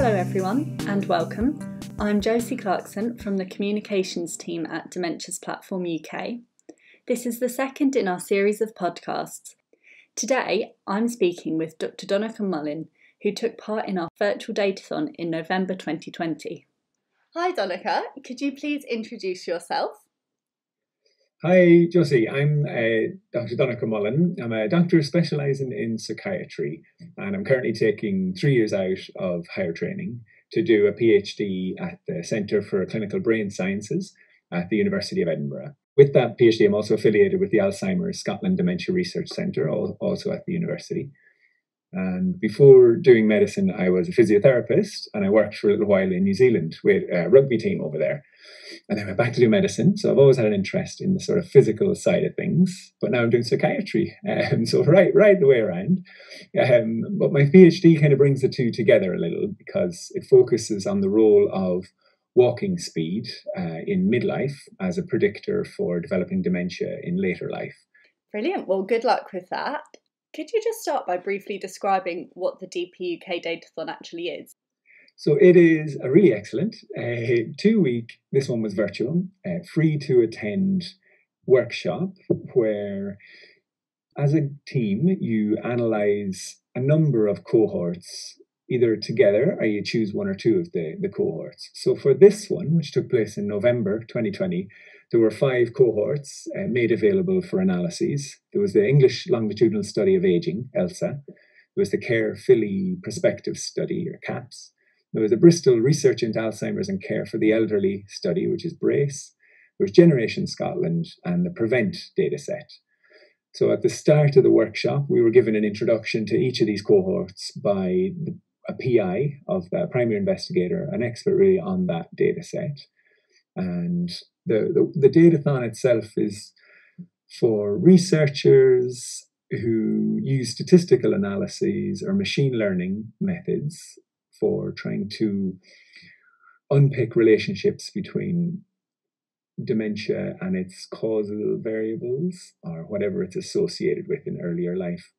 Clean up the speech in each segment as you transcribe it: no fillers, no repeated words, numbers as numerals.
Hello everyone and welcome. I'm Josie Clarkson from the communications team at Dementia's Platform UK. This is the second in our series of podcasts. Today I'm speaking with Dr Donncha Mullin, who took part in our virtual datathon in November 2020. Hi Donncha, could you please introduce yourself? Hi Josie, I'm Dr Donncha Mullin. I'm a doctor specialising in psychiatry, and I'm currently taking 3 years out of higher training to do a PhD at the Centre for Clinical Brain Sciences at the University of Edinburgh. With that PhD, I'm also affiliated with the Alzheimer's Scotland Dementia Research Centre, also at the university. And before doing medicine, I was a physiotherapist, and I worked for a little while in New Zealand with a rugby team over there. And then I went back to do medicine. So I've always had an interest in the sort of physical side of things, but now I'm doing psychiatry. So right the way around. But my PhD kind of brings the two together a little because it focuses on the role of walking speed in midlife as a predictor for developing dementia in later life. Brilliant. Well, good luck with that. Could you just start by briefly describing what the DPUK Datathon actually is? So it is a really excellent 2-week, this one was virtual, free to attend workshop where as a team you analyse a number of cohorts either together or you choose one or two of the cohorts. So for this one, which took place in November 2020, there were 5 cohorts made available for analyses. There was the English Longitudinal Study of Aging, ELSA. There was the Care Philly Prospective Study, or CAPS. There was the Bristol Research into Alzheimer's and Care for the Elderly Study, which is BRACE. There was Generation Scotland and the PREVENT dataset. So at the start of the workshop, we were given an introduction to each of these cohorts by a PI of the primary investigator, an expert really on that dataset. And the datathon itself is for researchers who use statistical analyses or machine learning methods for trying to unpick relationships between dementia and its causal variables or whatever it's associated with in earlier life.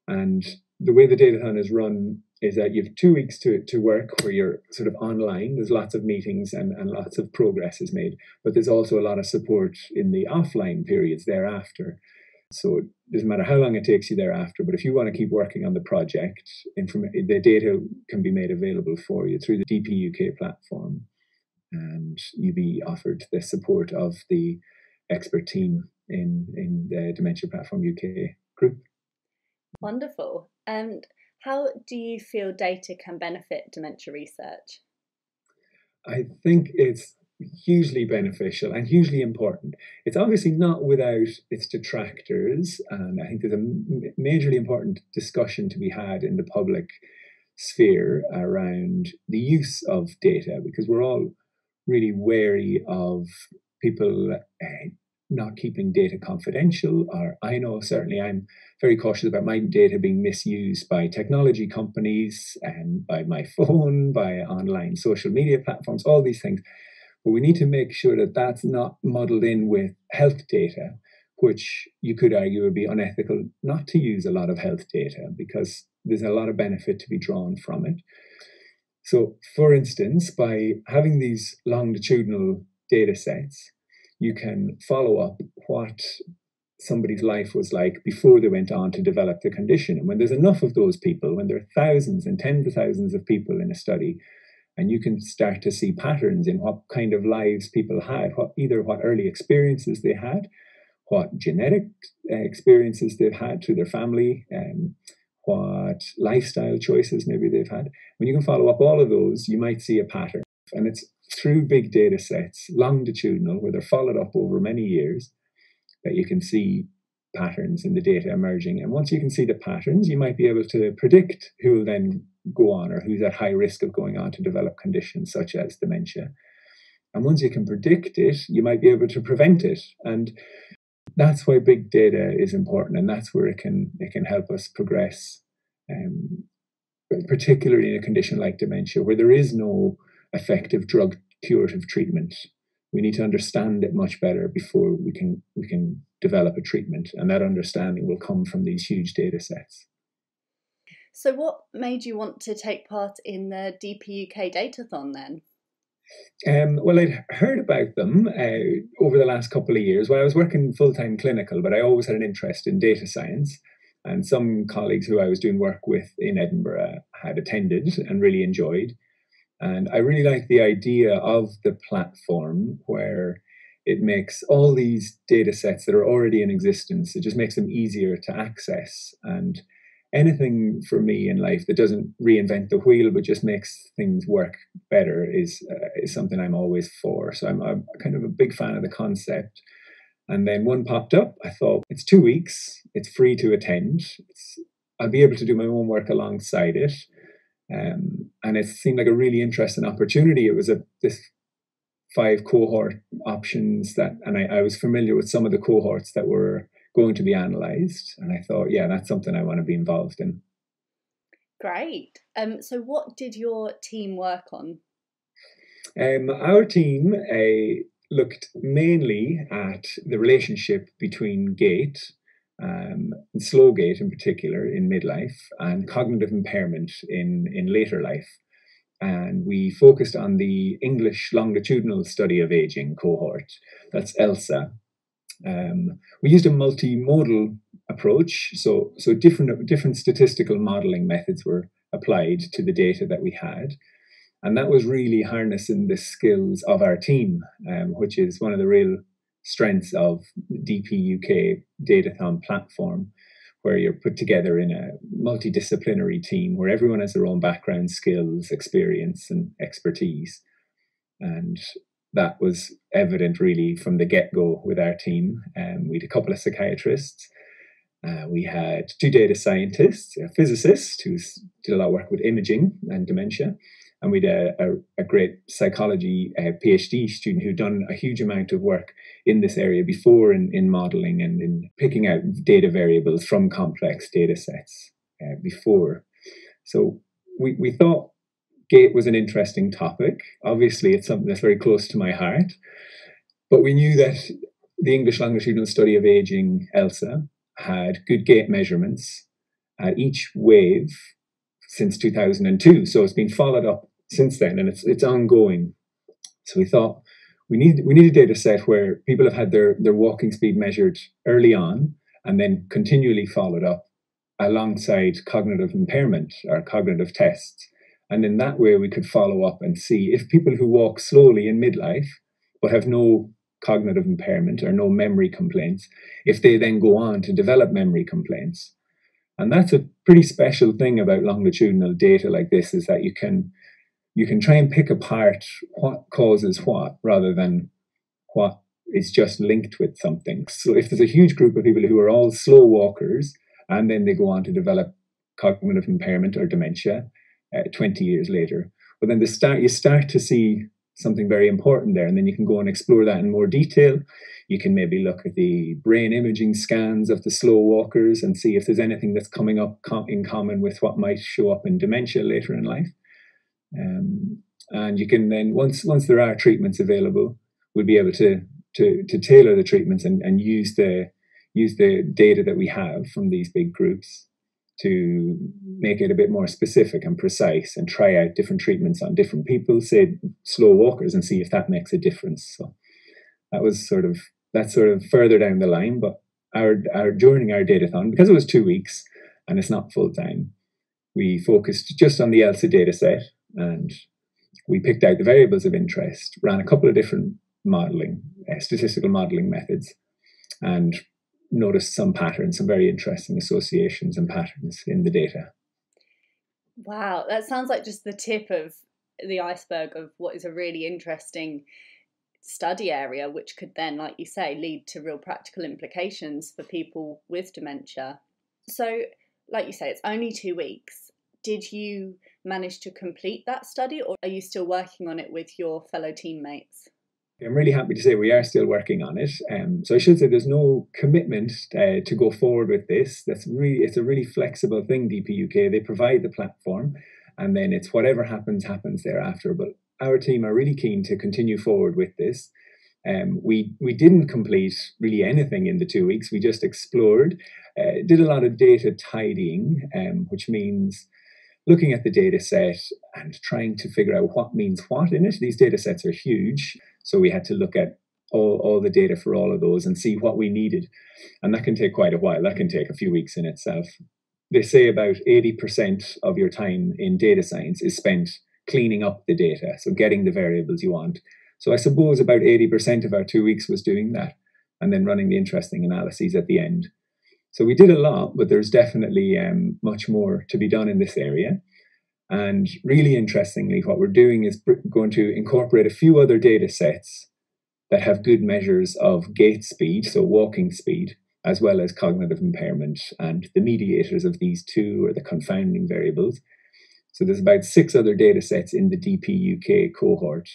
And the way the datathon is run is that you have 2 weeks to work where you're sort of online. There's lots of meetings and lots of progress is made, but there's also a lot of support in the offline periods thereafter. So it doesn't matter how long it takes you thereafter, but if you want to keep working on the project, the data can be made available for you through the DPUK platform, and you'll be offered the support of the expert team in the Dementia Platform UK group. Wonderful. And how do you feel data can benefit dementia research? I think it's hugely beneficial and hugely important. It's obviously not without its detractors, and I think there's a majorly important discussion to be had in the public sphere around the use of data, because we're all really wary of people not keeping data confidential, or I know certainly I'm very cautious about my data being misused by technology companies and by my phone, by online social media platforms, all these things. But we need to make sure that that's not muddled in with health data, which you could argue would be unethical not to use a lot of health data because there's a lot of benefit to be drawn from it. So, for instance, by having these longitudinal data sets, you can follow up what somebody's life was like before they went on to develop the condition. And when there's enough of those people, when there are thousands and tens of thousands of people in a study, and you can start to see patterns in what kind of lives people had, either what early experiences they had, what genetic experiences they've had through their family, what lifestyle choices maybe they've had. When you can follow up all of those, you might see a pattern. And it's through big data sets, longitudinal, where they're followed up over many years, that you can see patterns in the data emerging. And once you can see the patterns, you might be able to predict who will then go on or who's at high risk of going on to develop conditions such as dementia. And once you can predict it, you might be able to prevent it. And that's why big data is important, and that's where it can help us progress, particularly in a condition like dementia, where there is no effective drug curative treatment. We need to understand it much better before we can develop a treatment, and that understanding will come from these huge data sets. So what made you want to take part in the DPUK Datathon then? Well, I'd heard about them over the last couple of years. Well, I was working full-time clinical, but I always had an interest in data science. And some colleagues who I was doing work with in Edinburgh had attended and really enjoyed. And I really like the idea of the platform where it makes all these data sets that are already in existence, it just makes them easier to access. And anything for me in life that doesn't reinvent the wheel but just makes things work better is something I'm always for. So I'm kind of a big fan of the concept. And then one popped up. I thought, it's 2 weeks, it's free to attend. I'll be able to do my own work alongside it. And it seemed like a really interesting opportunity. It was this 5 cohort options and I was familiar with some of the cohorts that were going to be analysed. And I thought, yeah, that's something I want to be involved in. Great. So what did your team work on? Our team looked mainly at the relationship between gait, and slow gait in particular in midlife, and cognitive impairment in later life. And we focused on the English longitudinal study of aging cohort. That's ELSA. We used a multimodal approach, so different statistical modelling methods were applied to the data that we had. And that was really harnessing the skills of our team, which is one of the real strengths of the DPUK Datathon platform, where you're put together in a multidisciplinary team where everyone has their own background, skills, experience, and expertise. And that was evident really from the get-go with our team. We had a couple of psychiatrists. We had 2 data scientists, a physicist who did a lot of work with imaging and dementia. And we had a great psychology PhD student who'd done a huge amount of work in this area before in modeling and in picking out data variables from complex data sets before. So we thought gait was an interesting topic. Obviously, it's something that's very close to my heart. But we knew that the English longitudinal study of aging, ELSA, had good gait measurements at each wave since 2002. So it's been followed up since then, and it's ongoing. So we thought we need a data set where people have had their walking speed measured early on and then continually followed up alongside cognitive impairment or cognitive tests. And in that way, we could follow up and see if people who walk slowly in midlife but have no cognitive impairment or no memory complaints, if they then go on to develop memory complaints. And that's a pretty special thing about longitudinal data like this, is that you can try and pick apart what causes what rather than what is just linked with something. So if there's a huge group of people who are all slow walkers and then they go on to develop cognitive impairment or dementia 20 years later, well, then you start to see something very important there, and then you can go and explore that in more detail. You can maybe look at the brain imaging scans of the slow walkers and see if there's anything that's coming up in common with what might show up in dementia later in life. And you can then, once there are treatments available, we'll be able to tailor the treatments and use the data that we have from these big groups to make it a bit more specific and precise, and try out different treatments on different people, say slow walkers, and see if that makes a difference. So that's sort of further down the line. But during our datathon, because it was 2 weeks and it's not full time, we focused just on the ELSA data set, and we picked out the variables of interest, ran a couple of different statistical modeling methods, and noticed some patterns, some very interesting associations and patterns in the data. Wow, that sounds like just the tip of the iceberg of what is a really interesting study area, which could then, like you say, lead to real practical implications for people with dementia. So, like you say, it's only 2 weeks. Did you manage to complete that study, or are you still working on it with your fellow teammates? I'm really happy to say we are still working on it. So I should say there's no commitment to go forward with this. It's a really flexible thing, DPUK. They provide the platform, and then it's whatever happens thereafter. But our team are really keen to continue forward with this. We didn't complete really anything in the 2 weeks. We just explored, did a lot of data tidying, which means looking at the data set and trying to figure out what means what in it. These data sets are huge, so we had to look at all the data for all of those and see what we needed. And that can take quite a while. That can take a few weeks in itself. They say about 80% of your time in data science is spent cleaning up the data, so getting the variables you want. So I suppose about 80% of our 2 weeks was doing that and then running the interesting analyses at the end. So we did a lot, but there's definitely much more to be done in this area. And really interestingly, what we're doing is going to incorporate a few other data sets that have good measures of gait speed, so walking speed, as well as cognitive impairment, and the mediators of these two are the confounding variables. So there's about 6 other data sets in the DPUK cohort.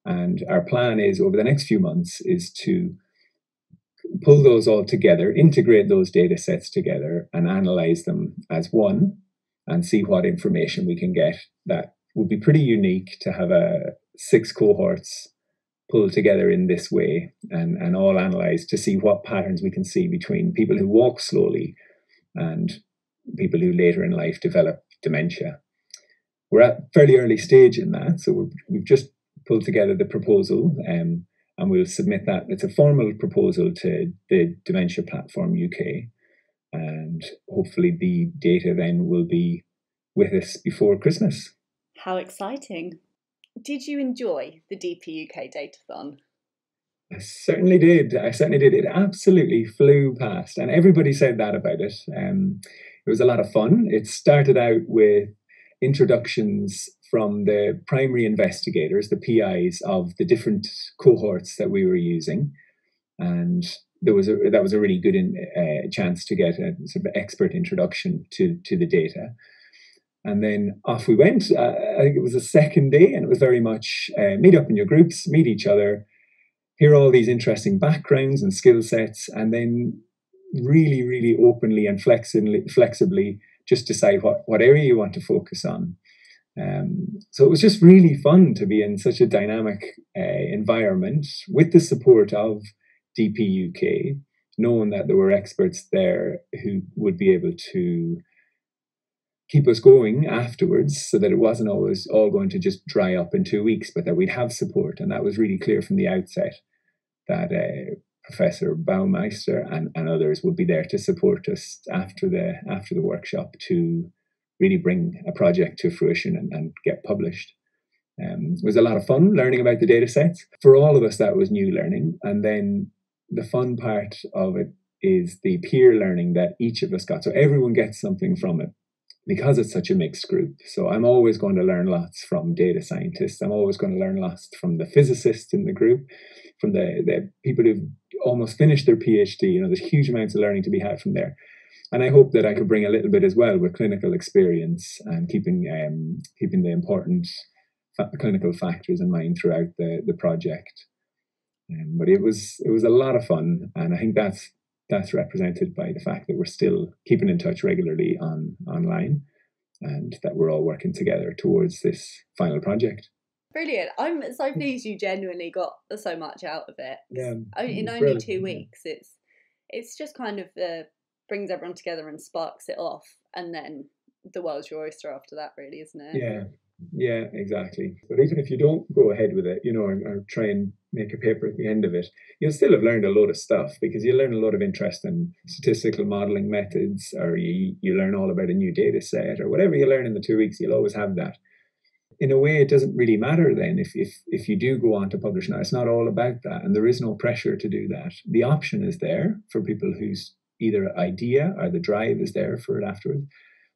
And our plan is over the next few months is to pull those all together, integrate those data sets together and analyze them as one and see what information we can get. That would be pretty unique to have 6 cohorts pulled together in this way and all analyzed to see what patterns we can see between people who walk slowly and people who later in life develop dementia. We're at a fairly early stage in that, so we've just pulled together the proposal and we'll submit that. It's a formal proposal to the Dementia Platform UK, and hopefully the data then will be with us before Christmas. How exciting. Did you enjoy the DPUK Datathon? I certainly did. It absolutely flew past, and everybody said that about it. It was a lot of fun. It started out with introductions from the primary investigators, the PIs of the different cohorts that we were using, and that was a really good chance to get a sort of expert introduction to the data. And then off we went. I think it was the second day, and it was very much meet up in your groups, meet each other, hear all these interesting backgrounds and skill sets, and then really, really openly and flexibly just decide what area you want to focus on. So it was just really fun to be in such a dynamic environment with the support of DPUK, knowing that there were experts there who would be able to keep us going afterwards, so that it wasn't always all going to just dry up in 2 weeks, but that we'd have support. And that was really clear from the outset that Professor Baumeister and others would be there to support us after the workshop to really bring a project to fruition and get published. It was a lot of fun learning about the data sets. For all of us, that was new learning. And then the fun part of it is the peer learning that each of us got. So everyone gets something from it, because it's such a mixed group. So I'm always going to learn lots from data scientists. I'm always going to learn lots from the physicists in the group, from the people who've almost finished their PhD. There's huge amounts of learning to be had from there. And I hope that I could bring a little bit as well with clinical experience and keeping the important clinical factors in mind throughout the project. But it was a lot of fun, and I think that's represented by the fact that we're still keeping in touch regularly online, and that we're all working together towards this final project. Brilliant. I'm so pleased you genuinely got so much out of it. Yeah, in only 2 weeks, it's just kind of brings everyone together and sparks it off, and then the world's your oyster after that, really, isn't it? Yeah, exactly. But even if you don't go ahead with it, or try and make a paper at the end of it, you'll still have learned a lot of stuff, because you learn a lot of interesting statistical modeling methods, or you learn all about a new data set, or whatever you learn in the 2 weeks, you'll always have that. In a way, it doesn't really matter then if you do go on to publish. Now, it's not all about that, and there is no pressure to do that. The option is there for people whose either idea or the drive is there for it afterwards,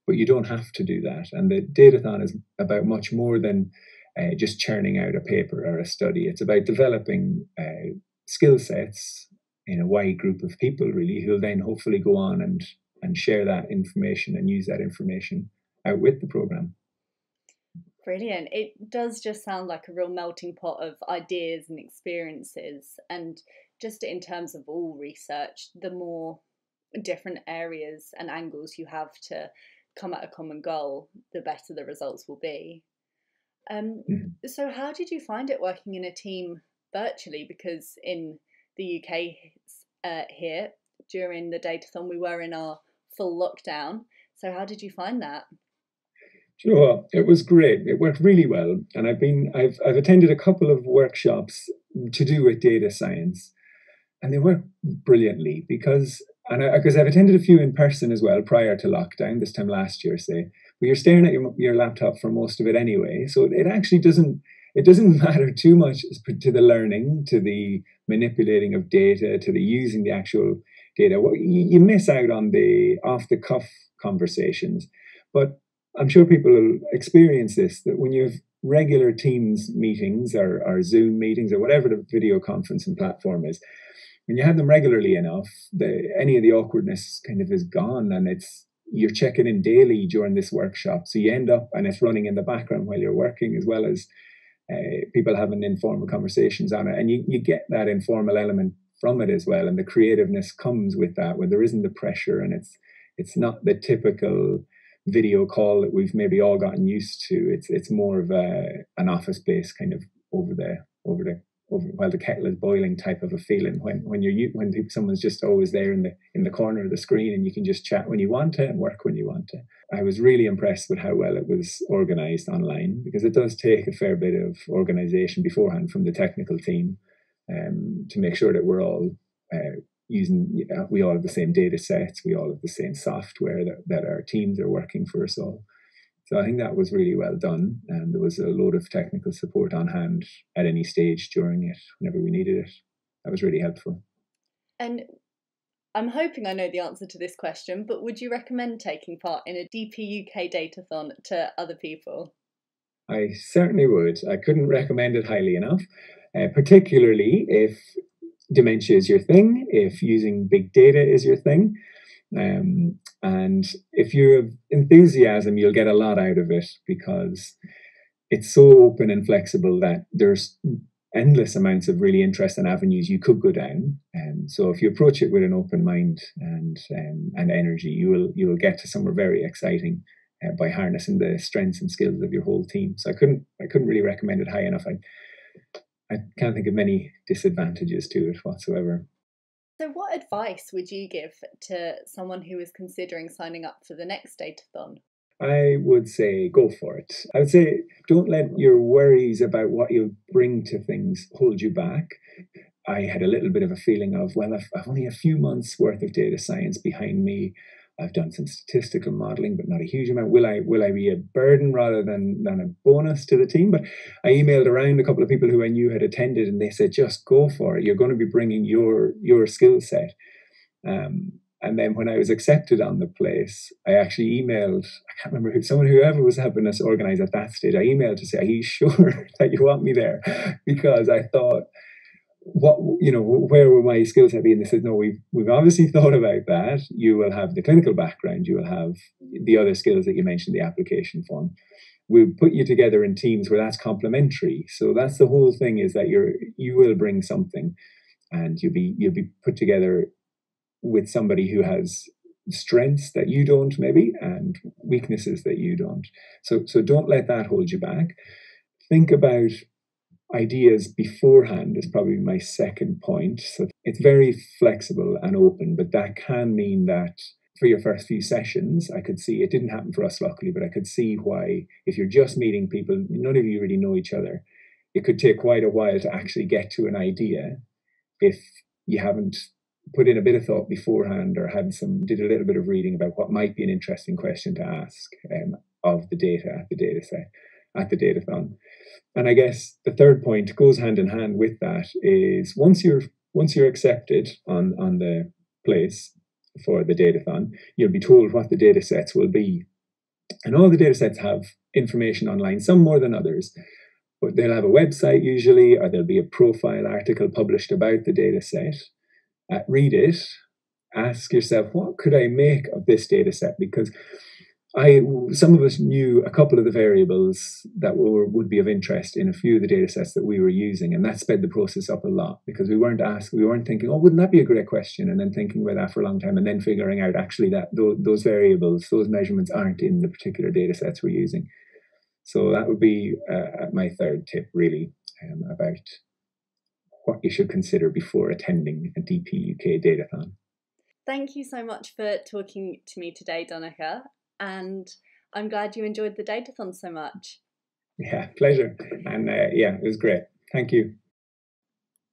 but you don't have to do that. And the datathon is about much more than just churning out a paper or a study. It's about developing skill sets in a wide group of people, really, who'll then hopefully go on and share that information and use that information out with the program. Brilliant. It does just sound like a real melting pot of ideas and experiences. And just in terms of all research, the more different areas and angles you have to come at a common goal, the better the results will be. So how did you find it working in a team virtually, because in the UK here, during the datathon, we were in our full lockdown. So how did you find that? You know what? It was great. It worked really well, and I've attended a couple of workshops to do with data science, and they work brilliantly because I've attended a few in person as well prior to lockdown this time last year, say, but you're staring at your laptop for most of it anyway, so it actually doesn't matter too much to the learning, to the manipulating of data, to the using the actual data. Well, you miss out on the off the cuff conversations, but I'm sure people will experience this, that when you have regular Teams meetings or Zoom meetings or whatever the video conferencing platform is, when you have them regularly enough, any of the awkwardness kind of is gone, and you're checking in daily during this workshop. So you end up, and it's running in the background while you're working, as well as people having informal conversations on it. And you get that informal element from it as well. And the creativeness comes with that, where there isn't the pressure, and it's not the typical video call that we've maybe all gotten used to. It's more of an office-based kind of over while the kettle is boiling type of a feeling, when someone's just always there in the corner of the screen, and you can just chat when you want to and work when you want to. I was really impressed with how well it was organized online, because it does take a fair bit of organization beforehand from the technical team to make sure that we're all we all have the same data sets, we all have the same software that our teams are working for us all. So I think that was really well done, and there was a load of technical support on hand at any stage during it, whenever we needed it. That was really helpful. And I'm hoping I know the answer to this question, but would you recommend taking part in a DPUK Datathon to other people? I certainly would. I couldn't recommend it highly enough, particularly if dementia is your thing, if using big data is your thing. And if you have enthusiasm, you'll get a lot out of it, because it's so open and flexible that there's endless amounts of really interesting avenues you could go down. So if you approach it with an open mind and energy, you will get to somewhere very exciting by harnessing the strengths and skills of your whole team. So I couldn't really recommend it high enough. I can't think of many disadvantages to it whatsoever. So what advice would you give to someone who is considering signing up for the next datathon? I would say go for it. I would say don't let your worries about what you'll bring to things hold you back. I had a little bit of a feeling of, well, I've only a few months worth of data science behind me. I've done some statistical modeling, but not a huge amount. Will I be a burden rather than a bonus to the team? But I emailed around a couple of people who I knew had attended, and they said, just go for it. You're going to be bringing your skill set. And then when I was accepted on the place, I actually emailed, I can't remember whoever was helping us organize at that stage, I emailed to say, are you sure that you want me there? Because I thought, where will my skills have been? They said, no, we've obviously thought about that. You will have the clinical background, you will have the other skills that you mentioned, the application form. We'll put you together in teams where that's complementary. So that's the whole thing, is that you will bring something, and you'll be put together with somebody who has strengths that you don't, maybe, and weaknesses that you don't. So don't let that hold you back. Think about ideas beforehand is probably my second point. So it's very flexible and open, but that can mean that for your first few sessions, I could see, it didn't happen for us luckily, but I could see why, if you're just meeting people, none of you really know each other, it could take quite a while to actually get to an idea if you haven't put in a bit of thought beforehand, or did a little bit of reading about what might be an interesting question to ask of the data at the data set, at the datathon. And I guess the third point goes hand in hand with that, is once you're accepted on the place for the datathon, you'll be told what the data sets will be. And all the data sets have information online, some more than others, but they'll have a website usually, or there'll be a profile article published about the data set. Read it, ask yourself, what could I make of this data set? Because some of us knew a couple of the variables that would be of interest in a few of the data sets that we were using, and that sped the process up a lot, because we weren't thinking, oh, wouldn't that be a great question, and then thinking about that for a long time, and then figuring out actually that those variables, those measurements aren't in the particular data sets we're using. So that would be my third tip, really, about what you should consider before attending a DPUK Datathon. Thank you so much for talking to me today, Donncha, and I'm glad you enjoyed the datathon so much. Yeah, pleasure. And it was great. Thank you.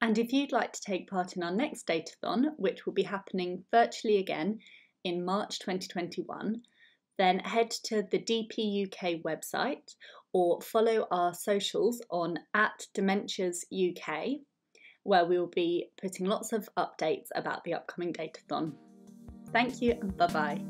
And if you'd like to take part in our next datathon, which will be happening virtually again in March 2021, then head to the DPUK website or follow our socials on @DementiasUK, where we will be putting lots of updates about the upcoming datathon. Thank you and bye-bye.